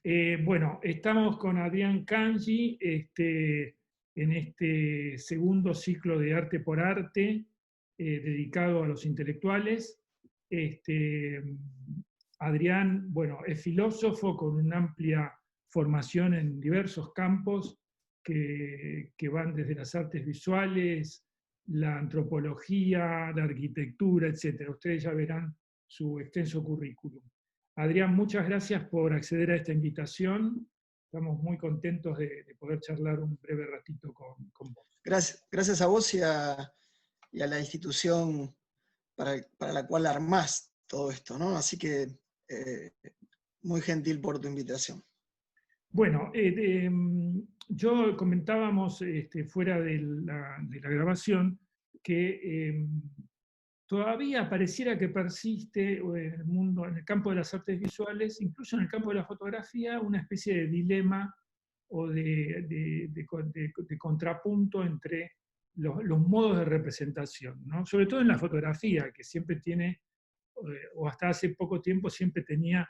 Bueno, estamos con Adrián Kanji en este segundo ciclo de Arte por Arte, dedicado a los intelectuales. Este, Adrián, bueno, es filósofo con una amplia formación en diversos campos que van desde las artes visuales, la antropología, la arquitectura, etc. Ustedes ya verán su extenso currículum. Adrián, muchas gracias por acceder a esta invitación. Estamos muy contentos de poder charlar un breve ratito con vos. Gracias a vos y a la institución para la cual armás todo esto, ¿no? Así que muy gentil por tu invitación. Bueno, yo comentábamos fuera de la grabación que todavía pareciera que persiste en el mundo, en el campo de las artes visuales, incluso en el campo de la fotografía, una especie de dilema o de contrapunto entre los modos de representación, ¿no? Sobre todo en la fotografía, que siempre tiene, o hasta hace poco tiempo siempre tenía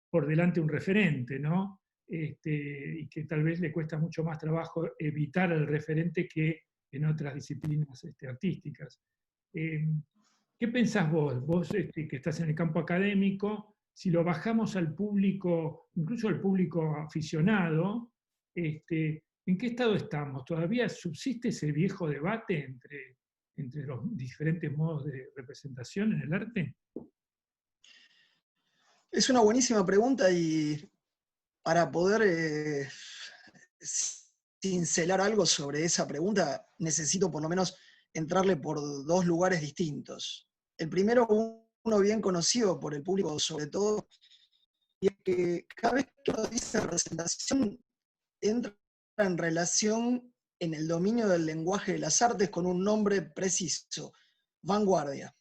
por delante un referente, ¿no? Y que tal vez le cuesta mucho más trabajo evitar el referente que en otras disciplinas artísticas. ¿Qué pensás vos? Vos que estás en el campo académico, si lo bajamos al público, incluso al público aficionado, ¿en qué estado estamos? ¿Todavía subsiste ese viejo debate entre los diferentes modos de representación en el arte? Es una buenísima pregunta y para poder cincelar algo sobre esa pregunta necesito por lo menos entrarle por dos lugares distintos. El primero, uno bien conocido por el público sobre todo, y es que cada vez que uno dice representación entra en relación en el dominio del lenguaje de las artes con un nombre preciso, vanguardia.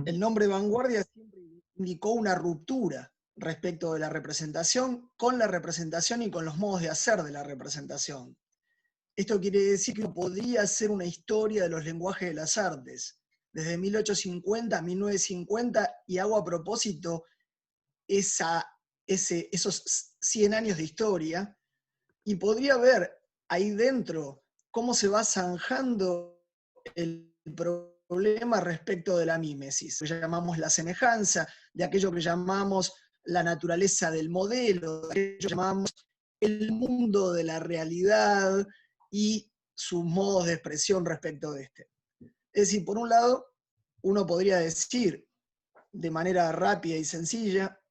El nombre vanguardia siempre indicó una ruptura respecto de la representación con la representación y con los modos de hacer de la representación. Esto quiere decir que podría hacer una historia de los lenguajes de las artes, desde 1850 a 1950, y hago a propósito esos 100 años de historia, y podría ver ahí dentro cómo se va zanjando el problema respecto de la mímesis, lo que llamamos la semejanza, de aquello que llamamos la naturaleza del modelo, de aquello que llamamos el mundo de la realidad y sus modos de expresión respecto de este. Es decir, por un lado, uno podría decir de manera rápida y sencilla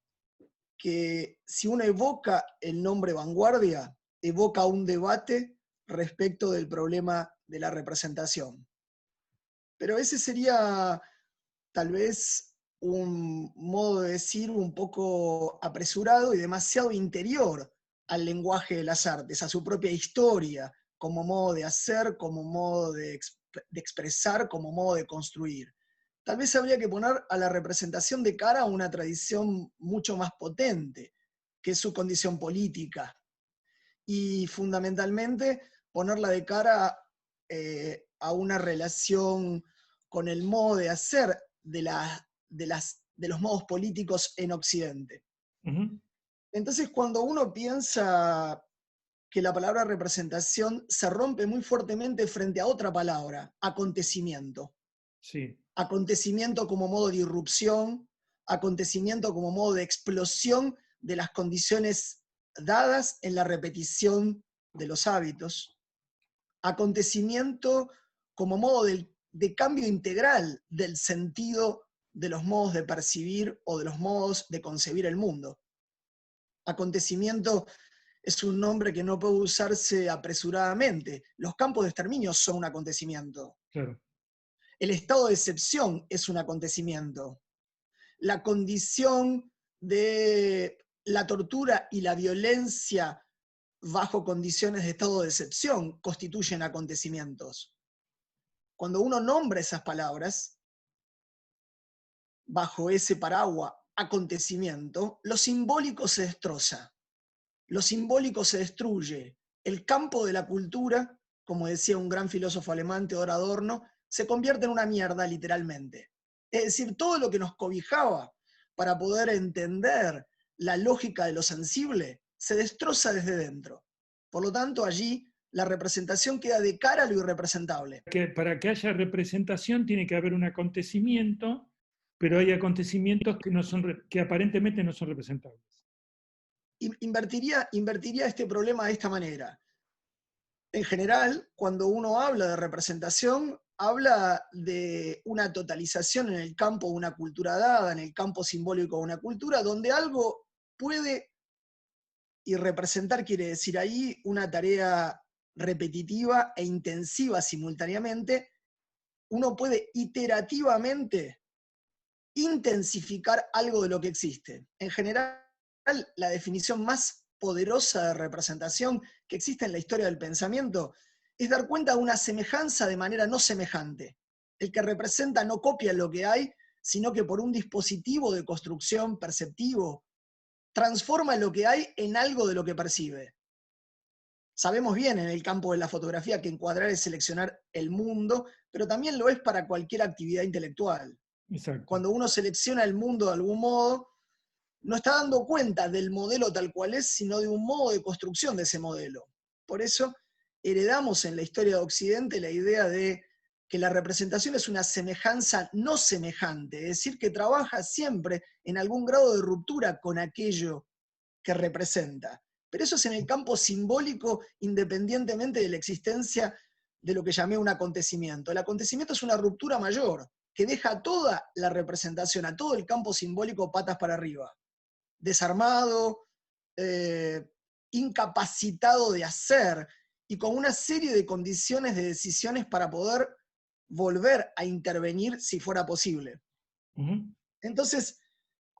que si uno evoca el nombre vanguardia, evoca un debate respecto del problema de la representación. Pero ese sería tal vez un modo de decir un poco apresurado y demasiado interior al lenguaje de las artes, a su propia historia, como modo de hacer, como modo de expresar, como modo de construir. Tal vez habría que poner a la representación de cara a una tradición mucho más potente, que es su condición política, y fundamentalmente ponerla de cara a una relación con el modo de hacer de los modos políticos en Occidente. Entonces, cuando uno piensa que la palabra representación se rompe muy fuertemente frente a otra palabra, acontecimiento. Sí. Acontecimiento como modo de irrupción, acontecimiento como modo de explosión de las condiciones dadas en la repetición de los hábitos, acontecimiento como modo de cambio integral del sentido de los modos de percibir o de los modos de concebir el mundo. Acontecimiento es un nombre que no puede usarse apresuradamente. Los campos de exterminio son un acontecimiento. Claro. El estado de excepción es un acontecimiento. La condición de la tortura y la violencia bajo condiciones de estado de excepción constituyen acontecimientos. Cuando uno nombra esas palabras, bajo ese paraguas acontecimiento, lo simbólico se destroza, lo simbólico se destruye. El campo de la cultura, como decía un gran filósofo alemán, Theodor Adorno, se convierte en una mierda literalmente. Es decir, todo lo que nos cobijaba para poder entender la lógica de lo sensible se destroza desde dentro. Por lo tanto, allí la representación queda de cara a lo irrepresentable. Para que haya representación tiene que haber un acontecimiento, pero hay acontecimientos que aparentemente no son representables. Invertiría este problema de esta manera. En general, cuando uno habla de representación, habla de una totalización en el campo de una cultura dada, en el campo simbólico de una cultura, donde algo puede, y representar quiere decir ahí una tarea repetitiva e intensiva simultáneamente, uno puede iterativamente intensificar algo de lo que existe. En general, la definición más poderosa de representación que existe en la historia del pensamiento es dar cuenta de una semejanza de manera no semejante. El que representa no copia lo que hay, sino que por un dispositivo de construcción perceptivo transforma lo que hay en algo de lo que percibe. Sabemos bien en el campo de la fotografía que encuadrar es seleccionar el mundo, pero también lo es para cualquier actividad intelectual. Exacto. Cuando uno selecciona el mundo de algún modo, no está dando cuenta del modelo tal cual es, sino de un modo de construcción de ese modelo. Por eso heredamos en la historia de Occidente la idea de que la representación es una semejanza no semejante, es decir, que trabaja siempre en algún grado de ruptura con aquello que representa. Pero eso es en el campo simbólico, independientemente de la existencia de lo que llamé un acontecimiento. El acontecimiento es una ruptura mayor, que deja toda la representación, a todo el campo simbólico patas para arriba. Desarmado, incapacitado de hacer, y con una serie de condiciones de decisiones para poder volver a intervenir si fuera posible. Entonces,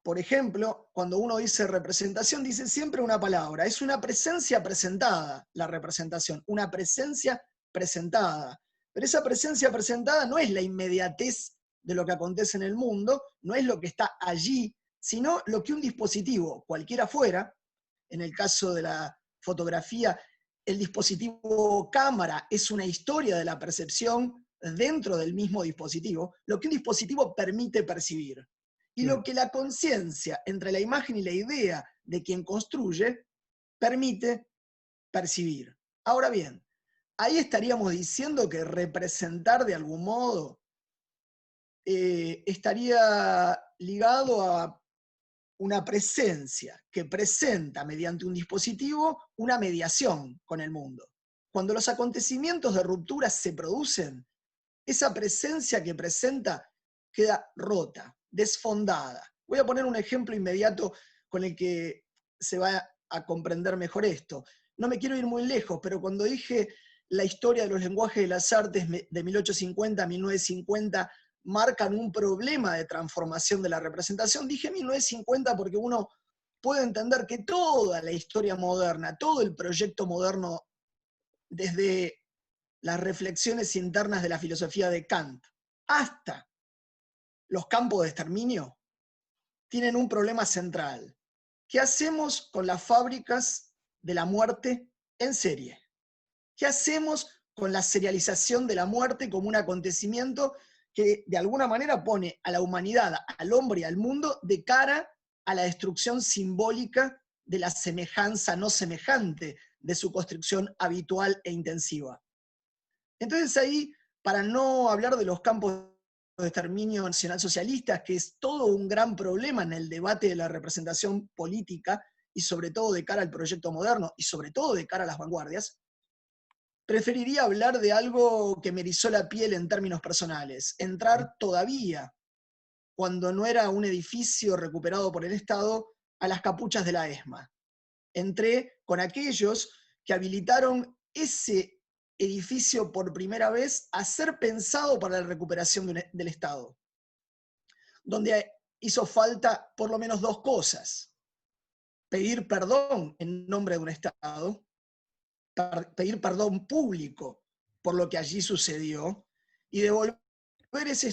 por ejemplo, cuando uno dice representación, dice siempre una palabra. Es una presencia presentada, la representación, una presencia presentada. Pero esa presencia presentada no es la inmediatez de lo que acontece en el mundo, no es lo que está allí, sino lo que un dispositivo, cualquiera fuera, en el caso de la fotografía, el dispositivo cámara es una historia de la percepción dentro del mismo dispositivo, lo que un dispositivo permite percibir. Y lo que la conciencia entre la imagen y la idea de quien construye permite percibir. Ahora bien, ahí estaríamos diciendo que representar de algún modo estaría ligado a una presencia que presenta mediante un dispositivo una mediación con el mundo. Cuando los acontecimientos de ruptura se producen, esa presencia que presenta queda rota, desfondada. Voy a poner un ejemplo inmediato con el que se va a comprender mejor esto. No me quiero ir muy lejos, pero cuando dije la historia de los lenguajes de las artes de 1850 a 1950 marcan un problema de transformación de la representación, dije 1950 porque uno puede entender que toda la historia moderna, todo el proyecto moderno, desde las reflexiones internas de la filosofía de Kant hasta los campos de exterminio, tienen un problema central. ¿Qué hacemos con las fábricas de la muerte en serie? ¿Qué hacemos con la serialización de la muerte como un acontecimiento que de alguna manera pone a la humanidad, al hombre y al mundo de cara a la destrucción simbólica de la semejanza no semejante de su construcción habitual e intensiva? Entonces ahí, para no hablar de los campos de exterminio nacionalsocialistas, que es todo un gran problema en el debate de la representación política, y sobre todo de cara al proyecto moderno, y sobre todo de cara a las vanguardias, preferiría hablar de algo que me erizó la piel en términos personales. Entrar todavía, cuando no era un edificio recuperado por el Estado, a las capuchas de la ESMA. Entré con aquellos que habilitaron ese edificio por primera vez a ser pensado para la recuperación del Estado, donde hizo falta por lo menos dos cosas: pedir perdón en nombre de un Estado, pedir perdón público por lo que allí sucedió, y devolver ese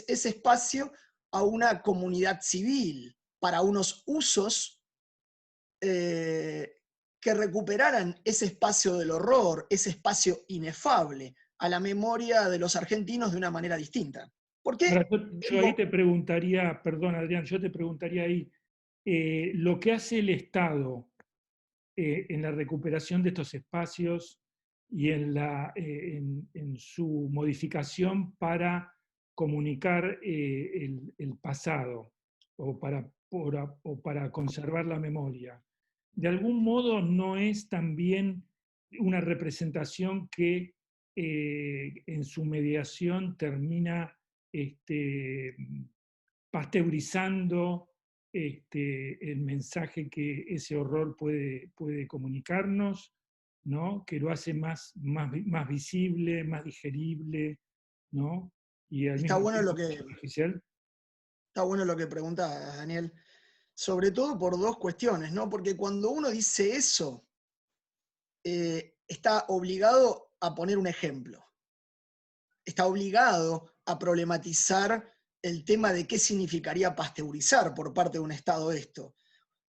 espacio a una comunidad civil para unos usos que recuperaran ese espacio del horror, ese espacio inefable, a la memoria de los argentinos de una manera distinta. ¿Por qué? Ahora, yo ahí te preguntaría, perdón Adrián, yo te preguntaría ahí, lo que hace el Estado en la recuperación de estos espacios y en su modificación para comunicar el pasado o para conservar la memoria. De algún modo no es también una representación que en su mediación termina este, pasteurizando el mensaje que ese horror puede comunicarnos, ¿no? Que lo hace más visible, más digerible, ¿no? Y al Está mismo bueno lo tiempo que, superficial. está bueno lo que preguntás, Daniel. Sobre todo por dos cuestiones, ¿no? Porque cuando uno dice eso, está obligado a poner un ejemplo. Está obligado a problematizar el tema de qué significaría pasteurizar por parte de un Estado esto.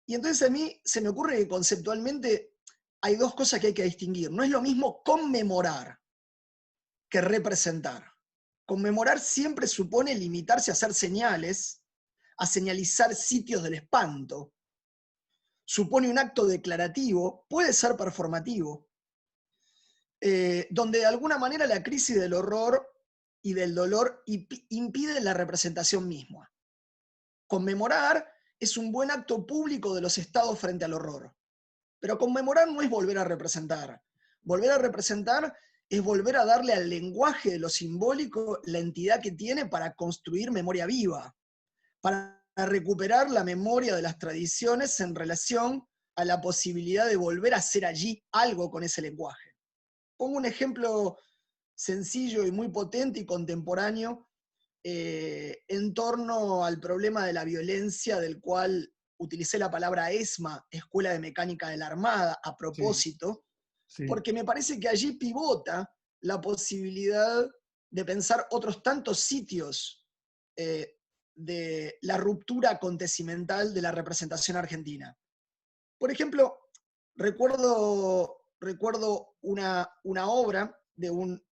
Y entonces a mí se me ocurre que conceptualmente hay dos cosas que hay que distinguir. No es lo mismo conmemorar que representar. Conmemorar siempre supone limitarse a hacer señales, a señalizar sitios del espanto. Supone un acto declarativo, puede ser performativo, donde de alguna manera la crisis del horror y del dolor impide la representación misma. Conmemorar es un buen acto público de los estados frente al horror. Pero conmemorar no es volver a representar. Volver a representar es volver a darle al lenguaje de lo simbólico la entidad que tiene para construir memoria viva, para recuperar la memoria de las tradiciones en relación a la posibilidad de volver a hacer allí algo con ese lenguaje. Pongo un ejemplo sencillo y muy potente y contemporáneo en torno al problema de la violencia, del cual utilicé la palabra ESMA, Escuela de Mecánica de la Armada, a Sí, propósito, sí. porque me parece que allí pivota la posibilidad de pensar otros tantos sitios de la ruptura acontecimental de la representación argentina. Por ejemplo, recuerdo una obra de un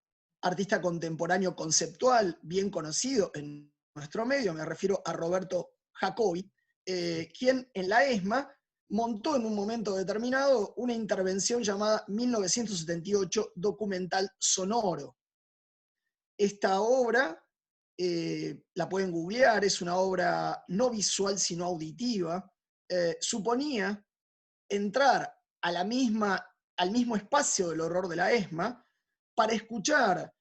artista contemporáneo conceptual bien conocido en nuestro medio, me refiero a Roberto Jacobi, quien en la ESMA montó en un momento determinado una intervención llamada 1978 documental sonoro. Esta obra, la pueden googlear, es una obra no visual sino auditiva, suponía entrar a al mismo espacio del horror de la ESMA para escuchar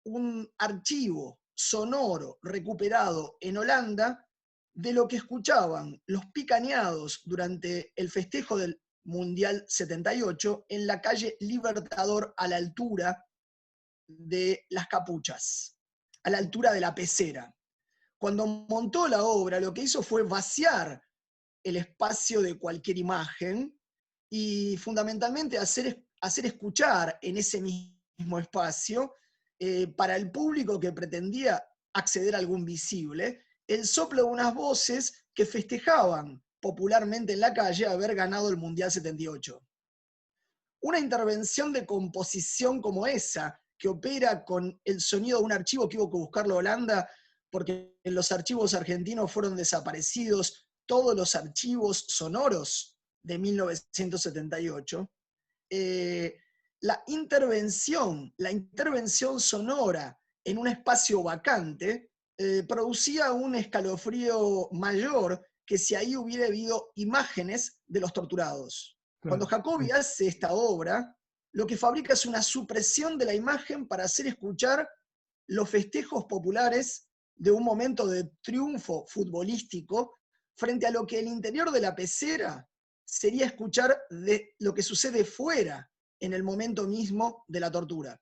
un archivo sonoro recuperado en Holanda de lo que escuchaban los picaneados durante el festejo del Mundial 78 en la calle Libertador a la altura de las Capuchas, a la altura de la Pecera. Cuando montó la obra, lo que hizo fue vaciar el espacio de cualquier imagen y fundamentalmente hacer escuchar en ese mismo espacio, para el público que pretendía acceder a algún visible, el soplo de unas voces que festejaban popularmente en la calle haber ganado el Mundial 78. Una intervención de composición como esa, que opera con el sonido de un archivo que hubo que buscarlo a Holanda, porque en los archivos argentinos fueron desaparecidos todos los archivos sonoros de 1978, la intervención sonora en un espacio vacante producía un escalofrío mayor que si ahí hubiera habido imágenes de los torturados. Cuando Claro, Jacobi sí. hace esta obra, lo que fabrica es una supresión de la imagen para hacer escuchar los festejos populares de un momento de triunfo futbolístico frente a lo que el interior de la pecera sería escuchar de lo que sucede fuera en el momento mismo de la tortura.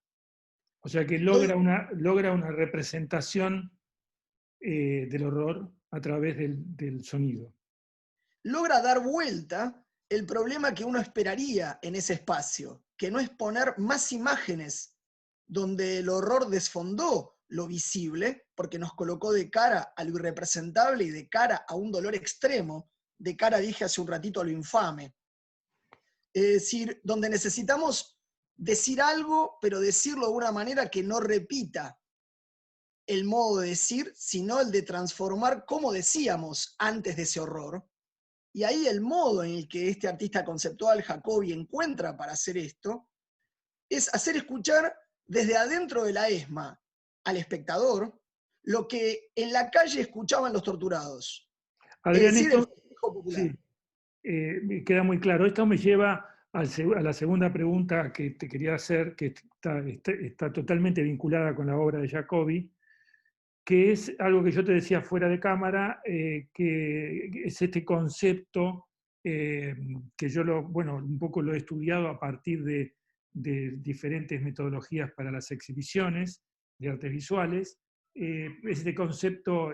O sea que Doy, logra una representación del horror a través del sonido. logra dar vuelta el problema que uno esperaría en ese espacio, que no es poner más imágenes donde el horror desfondó lo visible, porque nos colocó de cara a lo irrepresentable y de cara a un dolor extremo, de cara, dije hace un ratito, a lo infame. Es decir, donde necesitamos decir algo, pero decirlo de una manera que no repita el modo de decir, sino el de transformar cómo decíamos antes de ese horror. Y ahí el modo en el que este artista conceptual, Jacobi, encuentra para hacer esto, es hacer escuchar desde adentro de la ESMA al espectador lo que en la calle escuchaban los torturados. Es Adrián, decir, el esto festejo popular. sí, me queda muy claro. Esto me lleva a la segunda pregunta que te quería hacer, que está totalmente vinculada con la obra de Jacobi, que es algo que yo te decía fuera de cámara, que es este concepto que yo bueno, un poco lo he estudiado a partir de diferentes metodologías para las exhibiciones de artes visuales. Este concepto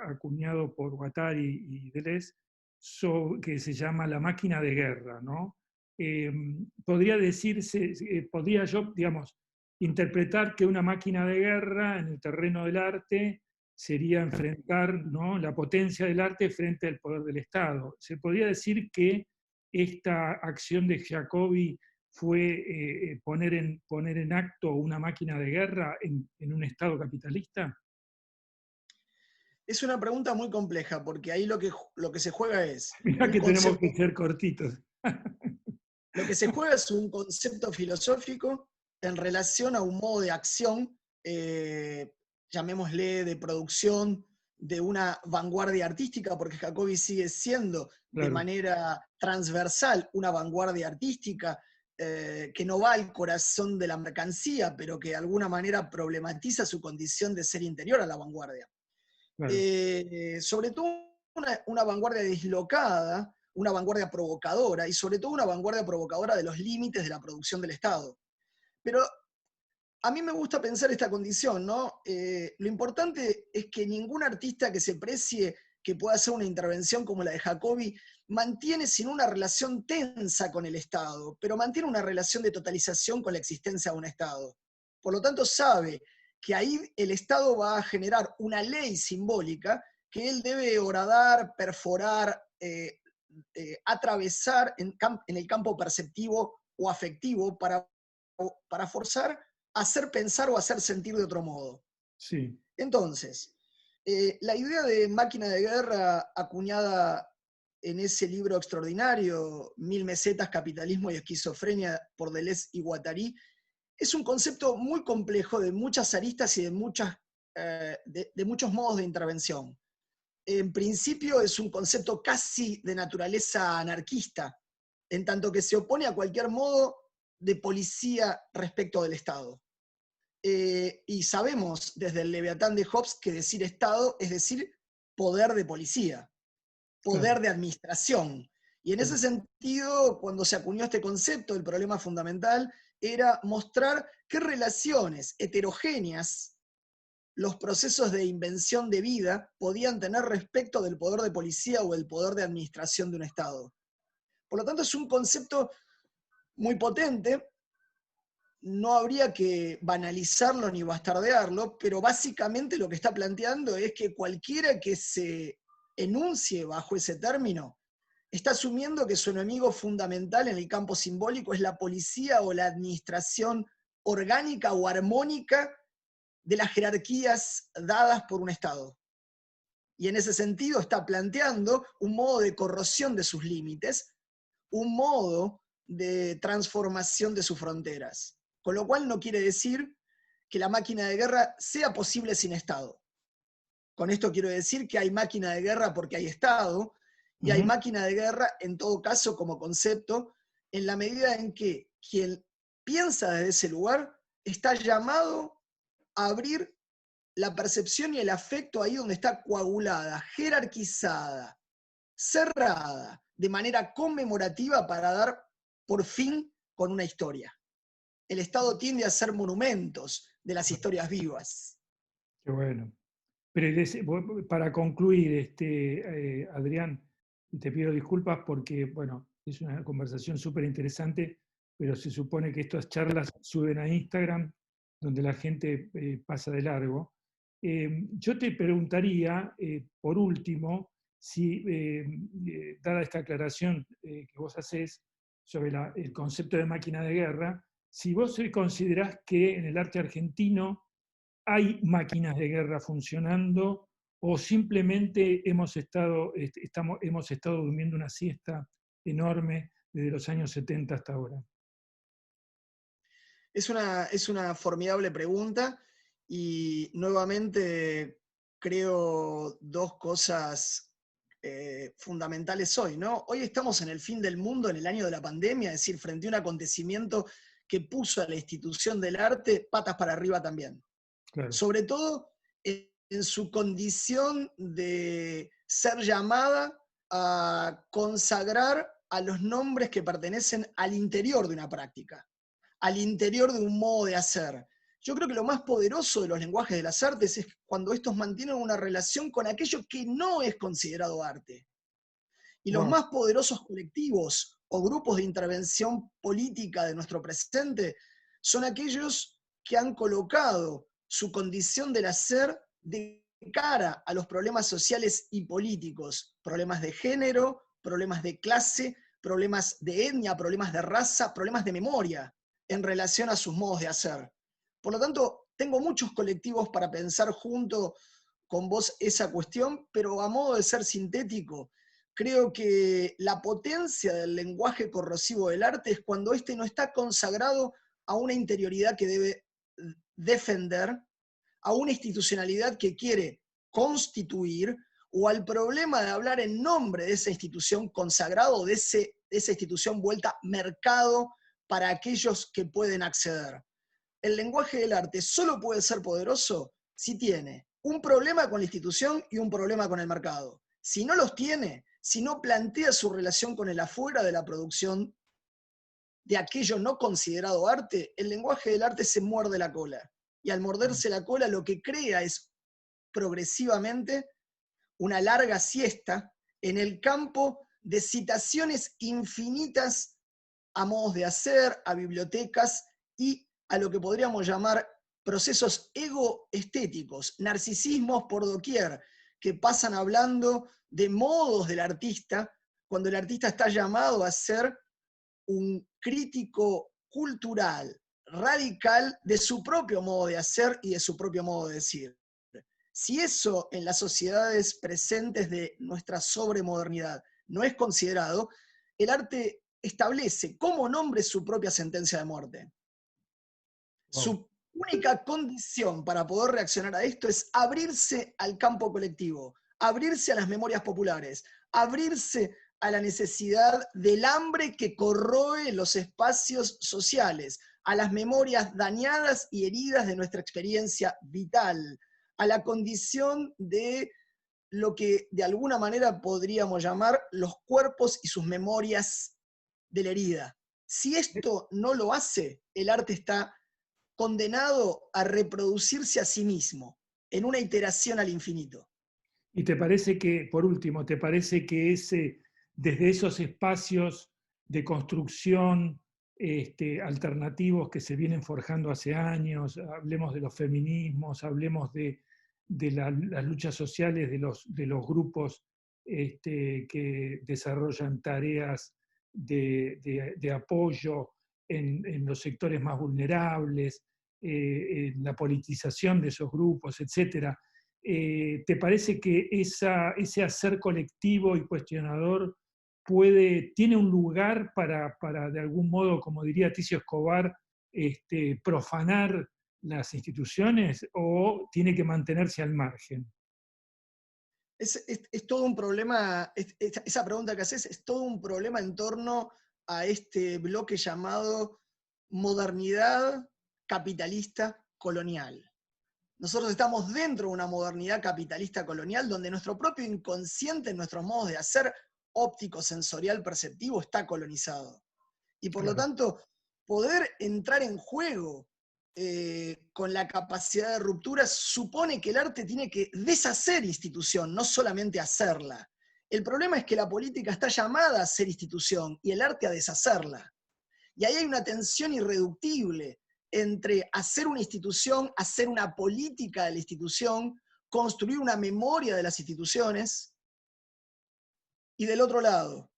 acuñado por Guattari y Deleuze, que se llama la máquina de guerra, ¿no? Podría decirse, podría yo, digamos, interpretar que una máquina de guerra en el terreno del arte sería enfrentar, ¿no?, la potencia del arte frente al poder del Estado. Se podría decir que esta acción de Jacobi fue poner en acto una máquina de guerra en un Estado capitalista. Es una pregunta muy compleja, porque ahí lo que se juega es Mirá un que tenemos concepto, que ser cortitos. lo que se juega es un concepto filosófico en relación a un modo de acción, llamémosle de producción, de una vanguardia artística, porque Jacobi sigue siendo de Claro, manera transversal una vanguardia artística, que no va al corazón de la mercancía, pero que de alguna manera problematiza su condición de ser interior a la vanguardia. claro. Sobre todo una vanguardia dislocada, una vanguardia provocadora, y sobre todo una vanguardia provocadora de los límites de la producción del Estado. Pero a mí me gusta pensar esta condición, ¿no? Lo importante es que ningún artista que se precie que pueda hacer una intervención como la de Jacobi mantiene sin una relación tensa con el Estado, pero mantiene una relación de totalización con la existencia de un Estado. Por lo tanto, sabe que ahí el Estado va a generar una ley simbólica que él debe horadar, perforar, atravesar en el campo perceptivo o afectivo para forzar hacer pensar o hacer sentir de otro modo. Sí, Entonces, la idea de máquina de guerra acuñada en ese libro extraordinario, Mil mesetas, capitalismo y esquizofrenia, por Deleuze y Guattari, es un concepto muy complejo de muchas aristas y de muchos modos de intervención. En principio es un concepto casi de naturaleza anarquista, en tanto que se opone a cualquier modo de policía respecto del Estado. Y sabemos desde el Leviatán de Hobbes que decir Estado es decir poder de policía, claro, poder de administración. Y en ese claro. sentido, cuando se acuñó este concepto, el problema fundamental era mostrar qué relaciones heterogéneas los procesos de invención de vida podían tener respecto del poder de policía o el poder de administración de un Estado. Por lo tanto, es un concepto muy potente, no habría que banalizarlo ni bastardearlo, pero básicamente lo que está planteando es que cualquiera que se enuncie bajo ese término está asumiendo que su enemigo fundamental en el campo simbólico es la policía o la administración orgánica o armónica de las jerarquías dadas por un Estado. Y en ese sentido está planteando un modo de corrosión de sus límites, un modo de transformación de sus fronteras. Con lo cual no quiere decir que la máquina de guerra sea posible sin Estado. Con esto quiero decir que hay máquina de guerra porque hay Estado, y hay Ujú. máquina de guerra en todo caso como concepto, en la medida en que quien piensa desde ese lugar está llamado a abrir la percepción y el afecto ahí donde está coagulada, jerarquizada, cerrada, de manera conmemorativa para dar por fin con una historia. El Estado tiende a ser monumentos de las historias vivas. Qué bueno. Pero para concluir, Adrián, te pido disculpas porque, bueno, es una conversación súper interesante, pero se supone que estas charlas suben a Instagram, donde la gente pasa de largo. Yo te preguntaría, por último, si, dada esta aclaración que vos hacés sobre el concepto de máquina de guerra, si vos considerás que en el arte argentino hay máquinas de guerra funcionando o simplemente hemos estado durmiendo una siesta enorme desde los años 70 hasta ahora? Es una formidable pregunta y nuevamente creo dos cosas fundamentales hoy, ¿no? Hoy estamos en el fin del mundo, en el año de la pandemia, es decir, frente a un acontecimiento que puso a la institución del arte patas para arriba también. Claro. Sobre todo en su condición de ser llamada a consagrar a los nombres que pertenecen al interior de una práctica, al interior de un modo de hacer. Yo creo que lo más poderoso de los lenguajes de las artes es cuando estos mantienen una relación con aquello que no es considerado arte. Y los Wow. más poderosos colectivos o grupos de intervención política de nuestro presente son aquellos que han colocado su condición del hacer de cara a los problemas sociales y políticos, problemas de género, problemas de clase, problemas de etnia, problemas de raza, problemas de memoria en relación a sus modos de hacer. Por lo tanto, tengo muchos colectivos para pensar junto con vos esa cuestión, pero a modo de ser sintético, creo que la potencia del lenguaje corrosivo del arte es cuando éste no está consagrado a una interioridad que debe defender, a una institucionalidad que quiere constituir, o al problema de hablar en nombre de esa institución consagrado, de esa institución vuelta mercado para aquellos que pueden acceder. El lenguaje del arte solo puede ser poderoso si tiene un problema con la institución y un problema con el mercado. Si no los tiene, si no plantea su relación con el afuera de la producción de aquello no considerado arte, el lenguaje del arte se muerde la cola. Y al morderse la cola lo que crea es progresivamente una larga siesta en el campo de citaciones infinitas a modos de hacer, a bibliotecas y a lo que podríamos llamar procesos egoestéticos, narcisismos por doquier, que pasan hablando de modos del artista, cuando el artista está llamado a ser un crítico cultural, radical, de su propio modo de hacer y de su propio modo de decir. Si eso en las sociedades presentes de nuestra sobremodernidad no es considerado, el arte establece como nombre su propia sentencia de muerte. Wow. Su única condición para poder reaccionar a esto es abrirse al campo colectivo, abrirse a las memorias populares, abrirse a la necesidad del hambre que corroe los espacios sociales, a las memorias dañadas y heridas de nuestra experiencia vital, a la condición de lo que de alguna manera podríamos llamar los cuerpos y sus memorias de la herida. Si esto no lo hace, el arte está condenado a reproducirse a sí mismo en una iteración al infinito. ¿Y te parece que, por último, te parece que desde esos espacios de construcción alternativos que se vienen forjando hace años, hablemos de los feminismos, hablemos de las luchas sociales de los grupos que desarrollan tareas de apoyo en los sectores más vulnerables, en la politización de esos grupos, etcétera? ¿Te parece que ese hacer colectivo y cuestionador tiene un lugar para, de algún modo, como diría Ticio Escobar, profanar las instituciones, o tiene que mantenerse al margen? Es todo un problema, esa pregunta que haces es todo un problema en torno a este bloque llamado modernidad capitalista colonial. Nosotros estamos dentro de una modernidad capitalista colonial donde nuestro propio inconsciente, nuestros modos de hacer óptico, sensorial, perceptivo, está colonizado. Y por lo Claro. tanto, poder entrar en juego con la capacidad de ruptura supone que el arte tiene que deshacer institución, no solamente hacerla. El problema es que la política está llamada a ser institución y el arte a deshacerla. Y ahí hay una tensión irreductible entre hacer una institución, hacer una política de la institución, construir una memoria de las instituciones, y del otro lado,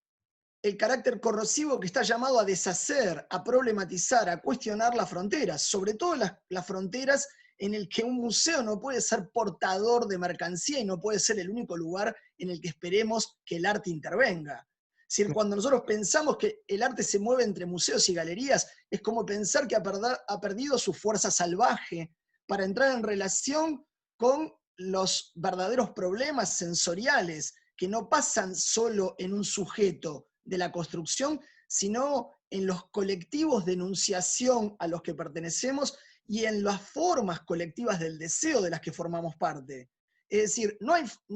el carácter corrosivo que está llamado a deshacer, a problematizar, a cuestionar las fronteras, sobre todo las fronteras en el que un museo no puede ser portador de mercancía y no puede ser el único lugar en el que esperemos que el arte intervenga. Es decir, cuando nosotros pensamos que el arte se mueve entre museos y galerías, es como pensar que ha perdido su fuerza salvaje para entrar en relación con los verdaderos problemas sensoriales que no pasan solo en un sujeto de la construcción, sino en los colectivos de enunciación a los que pertenecemos y en las formas colectivas del deseo de las que formamos parte. Es decir, no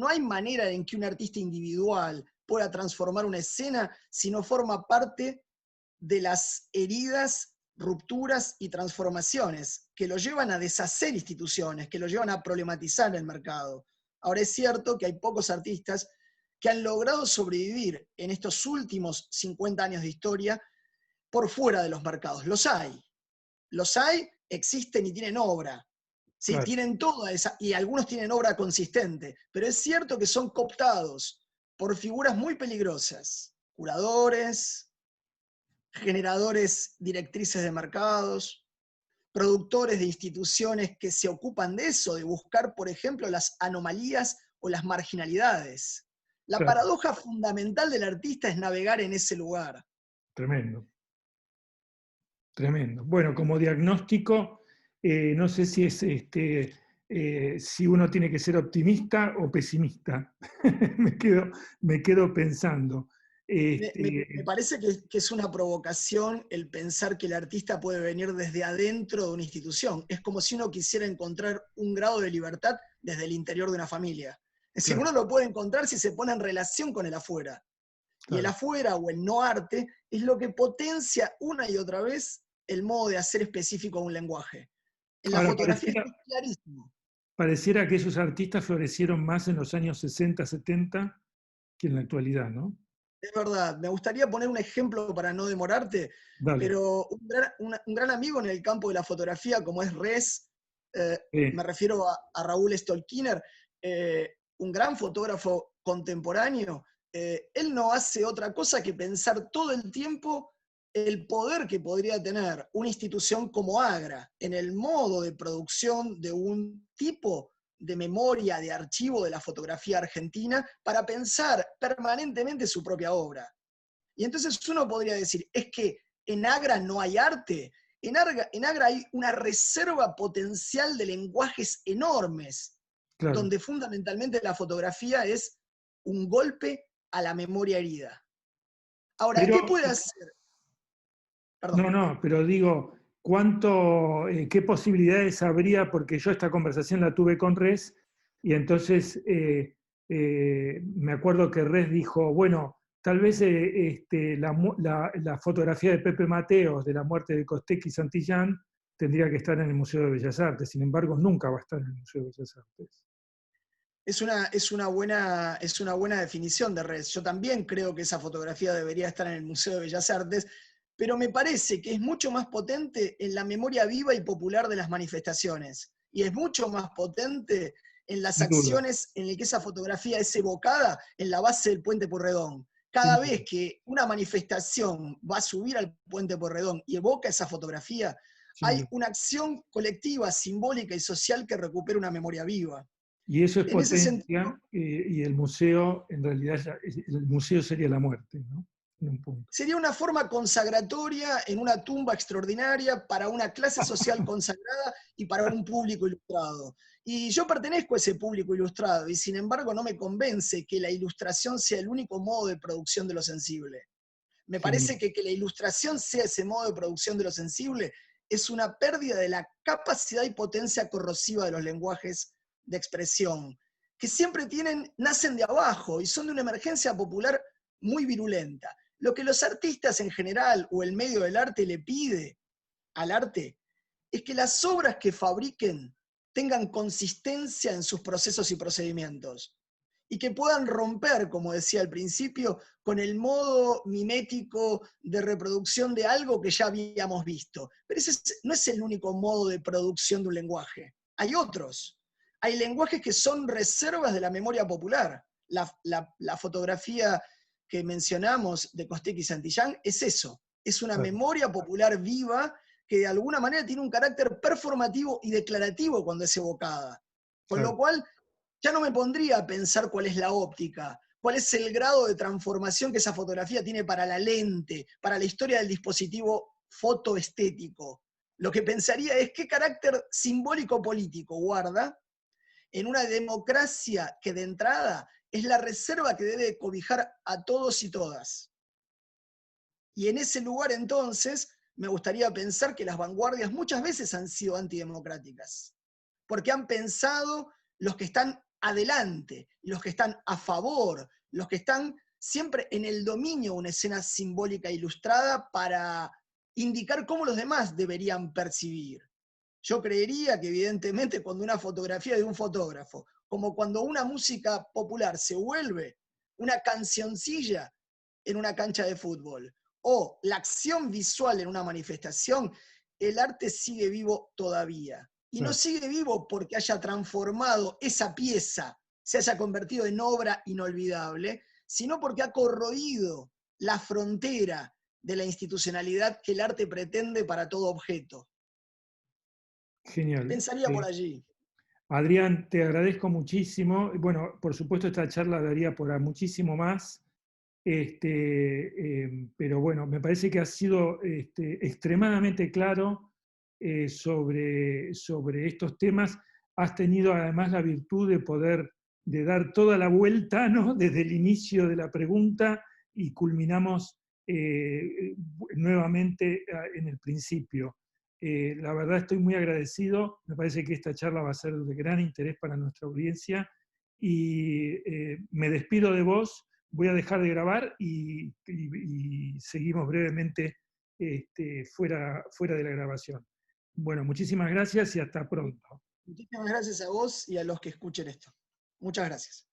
hay manera en que un artista individual pueda transformar una escena si no forma parte de las heridas, rupturas y transformaciones que lo llevan a deshacer instituciones, que lo llevan a problematizar el mercado. Ahora es cierto que hay pocos artistas que han logrado sobrevivir en estos últimos 50 años de historia por fuera de los mercados. Los hay, existen y tienen obra. Sí, Claro. tienen toda esa, y algunos tienen obra consistente, pero es cierto que son cooptados por figuras muy peligrosas, curadores, generadores, directrices de mercados, productores de instituciones que se ocupan de eso, de buscar, por ejemplo, las anomalías o las marginalidades. La Claro, paradoja fundamental del artista es navegar en ese lugar. tremendo, tremendo. Bueno, como diagnóstico, no sé si es si uno tiene que ser optimista o pesimista. me quedo pensando. Me parece que es una provocación el pensar que el artista puede venir desde adentro de una institución. Es como si uno quisiera encontrar un grado de libertad desde el interior de una familia. Es decir, Claro, uno lo puede encontrar si se pone en relación con el afuera. Y el claro. afuera o el no arte es lo que potencia una y otra vez el modo de hacer específico de un lenguaje. En la Ahora, fotografía esto es clarísimo. pareciera que esos artistas florecieron más en los años 60, 70 que en la actualidad, ¿no? Es verdad, me gustaría poner un ejemplo para no demorarte, Dale. pero un gran amigo en el campo de la fotografía, como es Res, me refiero a Raúl Stolkiner, un gran fotógrafo contemporáneo, él no hace otra cosa que pensar todo el tiempo el poder que podría tener una institución como Agra en el modo de producción de un tipo de memoria, de archivo de la fotografía argentina para pensar permanentemente su propia obra. Y entonces uno podría decir, es que en Agra no hay arte, en Agra hay una reserva potencial de lenguajes enormes, Claro. donde fundamentalmente la fotografía es un golpe a la memoria herida. Ahora, Pero, ¿qué puede hacer? no, Perdón. no, pero digo, qué posibilidades habría? Porque yo esta conversación la tuve con Res y entonces me acuerdo que Res dijo, bueno, tal vez la fotografía de Pepe Mateos de la muerte de Costecchi y Santillán tendría que estar en el Museo de Bellas Artes, sin embargo, nunca va a estar en el Museo de Bellas Artes. Es una buena definición de Res. Yo también creo que esa fotografía debería estar en el Museo de Bellas Artes, pero me parece que es mucho más potente en la memoria viva y popular de las manifestaciones. Y es mucho más potente en las Sin duda, acciones en las que esa fotografía es evocada en la base del Puente Pueyrredón. sin Cada vez duda. que una manifestación va a subir al Puente Pueyrredón y evoca esa fotografía, Sin hay duda. una acción colectiva, simbólica y social que recupera una memoria viva. Y eso es En ese sentido, potencia, y el museo, en realidad, el museo sería la muerte, ¿no? En un punto. sería una forma consagratoria en una tumba extraordinaria para una clase social consagrada y para un público ilustrado. Y yo pertenezco a ese público ilustrado y sin embargo no me convence que la ilustración sea el único modo de producción de lo sensible. Me Sin parece duda. que la ilustración sea ese modo de producción de lo sensible es una pérdida de la capacidad y potencia corrosiva de los lenguajes de expresión, que siempre nacen de abajo y son de una emergencia popular muy virulenta. Lo que los artistas en general o el medio del arte le pide al arte es que las obras que fabriquen tengan consistencia en sus procesos y procedimientos y que puedan romper, como decía al principio, con el modo mimético de reproducción de algo que ya habíamos visto. Pero ese no es el único modo de producción de un lenguaje. Hay otros. Hay lenguajes que son reservas de la memoria popular. La fotografía que mencionamos de Costecchi y Santillán es eso. Es una Claro. memoria popular viva que de alguna manera tiene un carácter performativo y declarativo cuando es evocada. Con lo Claro. cual, ya no me pondría a pensar cuál es la óptica, cuál es el grado de transformación que esa fotografía tiene para la lente, para la historia del dispositivo fotoestético. Lo que pensaría es qué carácter simbólico político guarda en una democracia que de entrada es la reserva que debe cobijar a todos y todas. Y en ese lugar entonces me gustaría pensar que las vanguardias muchas veces han sido antidemocráticas, porque han pensado los que están adelante, los que están a favor, los que están siempre en el dominio de una escena simbólica ilustrada para indicar cómo los demás deberían percibir. Yo creería que evidentemente cuando una fotografía de un fotógrafo, como cuando una música popular se vuelve una cancioncilla en una cancha de fútbol, o la acción visual en una manifestación, el arte sigue vivo todavía. Y no Claro. sigue vivo porque haya transformado esa pieza, se haya convertido en obra inolvidable, sino porque ha corroído la frontera de la institucionalidad que el arte pretende para todo objeto. Genial. Pensaría por allí. Adrián, te agradezco muchísimo. Bueno, por supuesto esta charla daría para muchísimo más, pero bueno, me parece que has sido extremadamente claro sobre estos temas. Has tenido además la virtud de poder de dar toda la vuelta, ¿no? Desde el inicio de la pregunta y culminamos nuevamente en el principio. La verdad estoy muy agradecido, me parece que esta charla va a ser de gran interés para nuestra audiencia y me despido de vos, voy a dejar de grabar y seguimos brevemente fuera de la grabación. Bueno, muchísimas gracias y hasta pronto. Muchísimas gracias a vos y a los que escuchen esto. Muchas gracias.